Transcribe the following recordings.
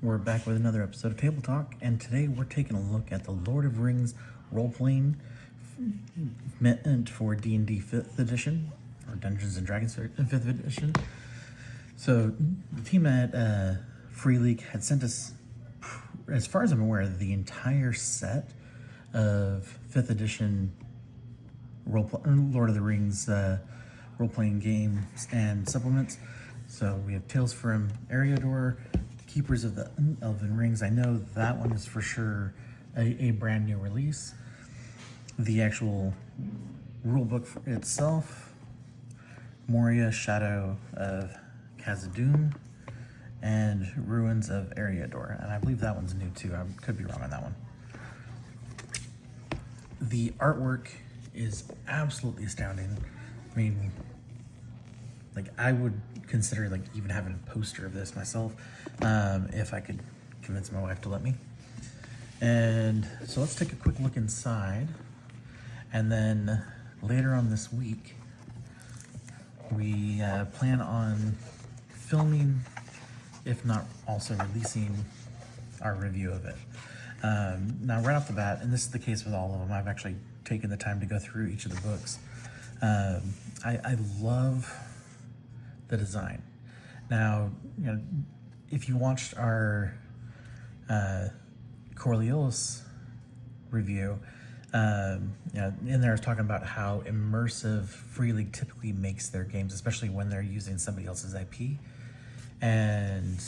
We're back with another episode of Table Talk, and today we're taking a look at the Lord of Rings role-playing meant for D&D 5th edition, or Dungeons & Dragons 5th edition. So the team at Free League had sent us, as far as I'm aware, the entire set of 5th edition Lord of the Rings role-playing games and supplements. So we have Tales from Eriador, Keepers of the Elven Rings. I know that one is for sure a brand new release. The actual rulebook itself, Moria, Shadow of Khazad-dûm, and Ruins of Eriador. And I believe that one's new too. I could be wrong on that one. The artwork is absolutely astounding. I mean, like, I would consider like even having a poster of this myself, if I could convince my wife to let me. And so let's take a quick look inside, and then later on this week we plan on filming, if not also releasing, our review of it. Now right off the bat, and this is the case with all of them, I've actually taken the time to go through each of the books. I love the design. Now, you know, if you watched our Coriolis review, you know, in there I was talking about how immersive Free League typically makes their games, especially when they're using somebody else's IP. And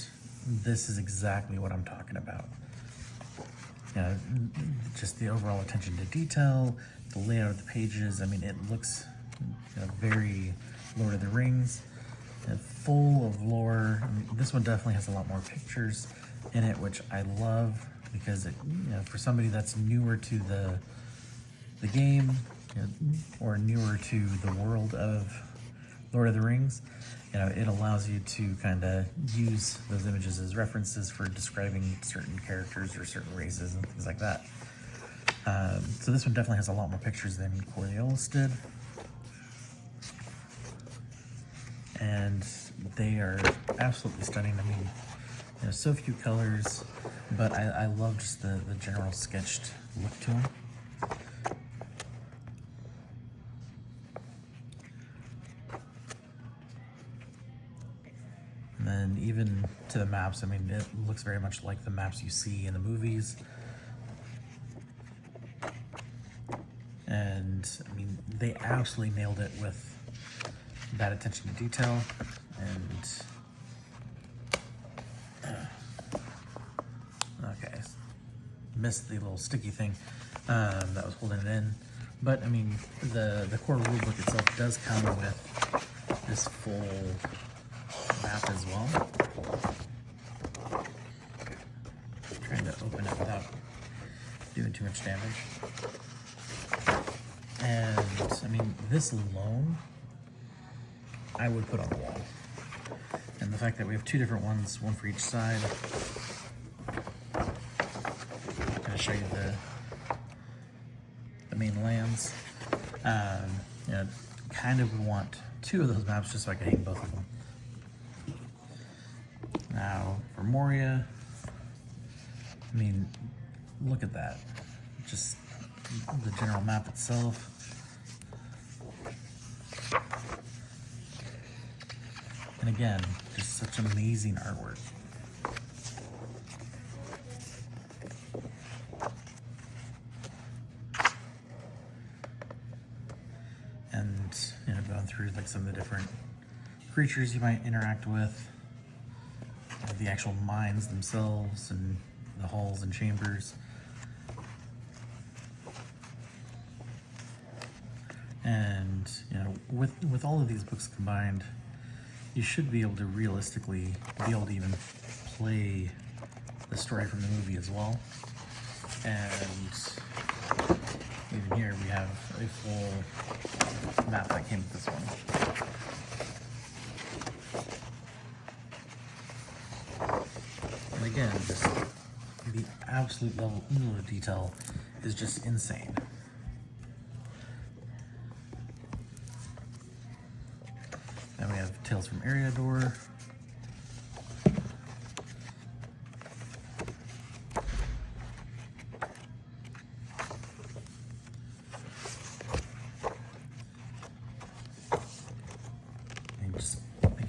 this is exactly what I'm talking about. You know, just the overall attention to detail, the layout of the pages. I mean, it looks, you know, very Lord of the Rings, and full of lore. I mean, this one definitely has a lot more pictures in it, which I love, because it, you know, for somebody that's newer to the game, you know, or newer to the world of Lord of the Rings, you know, it allows you to kind of use those images as references for describing certain characters or certain races and things like that. So this one definitely has a lot more pictures than Coriolis did. And they are absolutely stunning. I mean, you know, so few colors, but I love just the general sketched look to them. And then even to the maps, I mean, it looks very much like the maps you see in the movies. And I mean, they absolutely nailed it with that attention to detail. And okay, missed the little sticky thing that was holding it in. But I mean, the core rulebook itself does come with this full map as well. Trying to open it without doing too much damage. And I mean, this alone I would put on the wall. And the fact that we have two different ones, one for each side. I'm gonna show you the main lands. You know, kind of want two of those maps just so I can hang both of them. Now for Moria, I mean, look at that. Just the general map itself. And again, just such amazing artwork. And, you know, going through like some of the different creatures you might interact with, the actual mines themselves, and the halls and chambers. And, you know, with all of these books combined, you should be able to realistically be able to even play the story from the movie as well. And even here we have a full map that came with this one. And again, just the absolute level of detail is just insane. Then we have Tales from Eriador,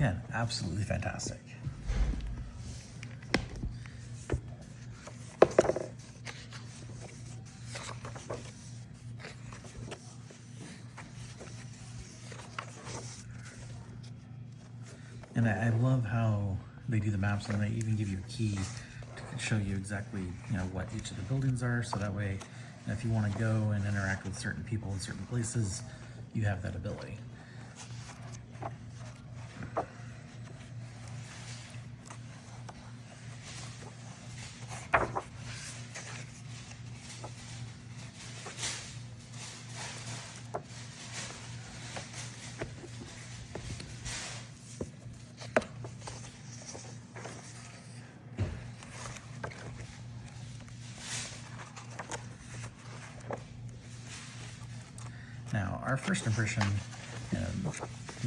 again, absolutely fantastic. And I love how they do the maps, and they even give you a key to show you exactly, what each of the buildings are, so that way, if you want to go and interact with certain people in certain places, you have that ability. Now, our first impression,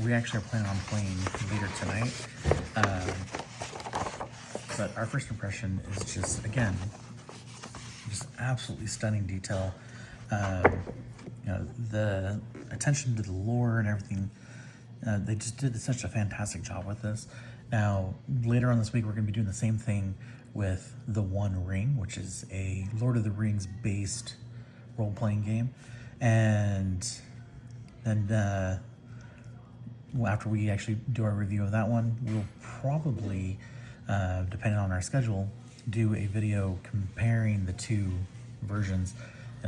we actually are planning on playing later tonight, but our first impression is just, again, just absolutely stunning detail. The attention to the lore and everything, they just did such a fantastic job with this. Now, later on this week, we're going to be doing the same thing with The One Ring, which is a Lord of the Rings based role-playing game. And then after we actually do our review of that one, we'll probably, depending on our schedule, do a video comparing the two versions,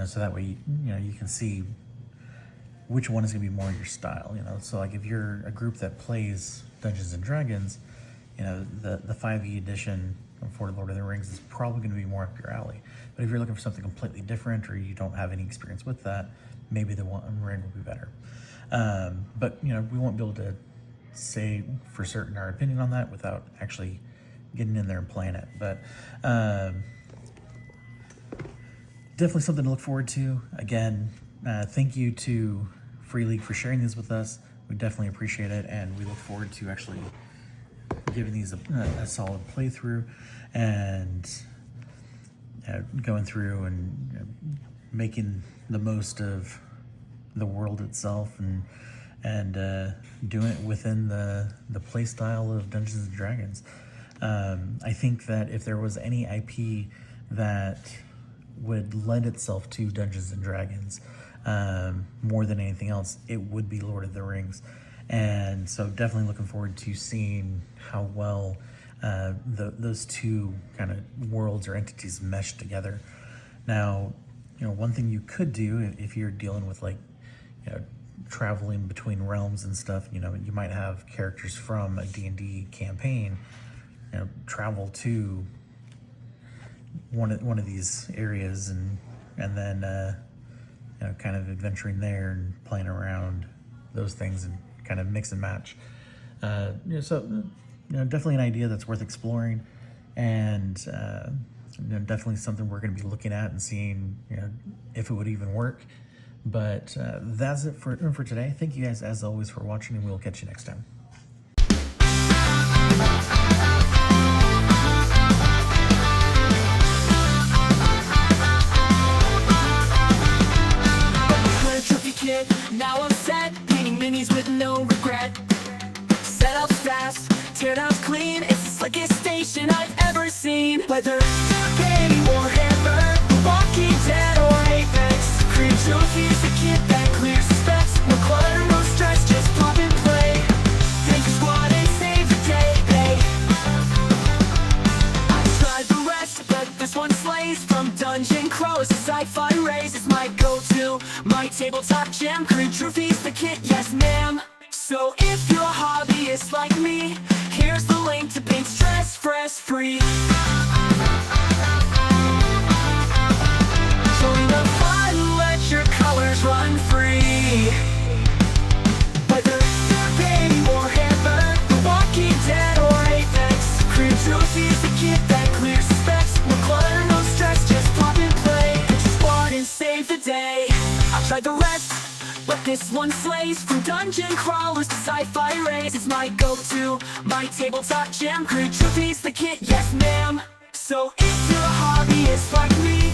so that way you can see which one is going to be more your style. So like if you're a group that plays Dungeons and Dragons, the 5e edition for Lord of the Rings is probably going to be more up your alley. But if you're looking for something completely different, or you don't have any experience with that, maybe the One Ring will be better. But we won't be able to say for certain our opinion on that without actually getting in there and playing it. But definitely something to look forward to. Again, thank you to Free League for sharing these with us. We definitely appreciate it, and we look forward to actually giving these a solid playthrough and going through and making the most of the world itself, and doing it within the play style of Dungeons and Dragons. I think that if there was any IP that would lend itself to Dungeons and Dragons more than anything else, it would be Lord of the Rings. And so definitely looking forward to seeing how well those two kind of worlds or entities mesh together. Now, one thing you could do if you're dealing with traveling between realms and stuff, you might have characters from a D&D campaign, travel to one of these areas and then kind of adventuring there and playing around those things and kind of mix and match. So definitely an idea that's worth exploring, and definitely something we're going to be looking at and seeing if it would even work. But that's it for today. Thank you guys as always for watching, and we'll catch you next time. Now I'm set, painting minis with no regret. Setups fast, teardowns clean. It's the slickest station I've ever seen. Whether Baby Warhammer, Walking Dead or Apex, create trophies to kit that clears specs. No clutter, no stress, just pop and play. Take a squad and save the day, hey. I've tried the rest, but this one slays. From dungeon crawlers to sci-fi rays, it's my go-to. My tabletop gem, create trophies the kit, yes ma'am. So if you're a hobbyist like me, here's the link to paint stress free. Join the fun, let your colors run free. Whether Baby Warhammer, The Walking Dead or Apex, create trophies the kit that clears specs. No clutter, no stress, just pop and play. Get your squad and save the day. I've tried the rest, but this one slays. From dungeon crawlers to sci-fi rays, it's my go-to. My tabletop gem, create trophies the kit, yes ma'am. So if you're a hobbyist like me,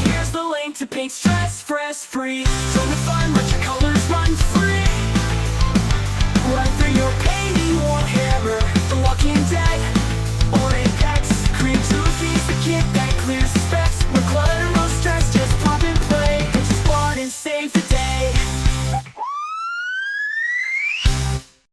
here's the link to paint stress free. So the fun, let your colors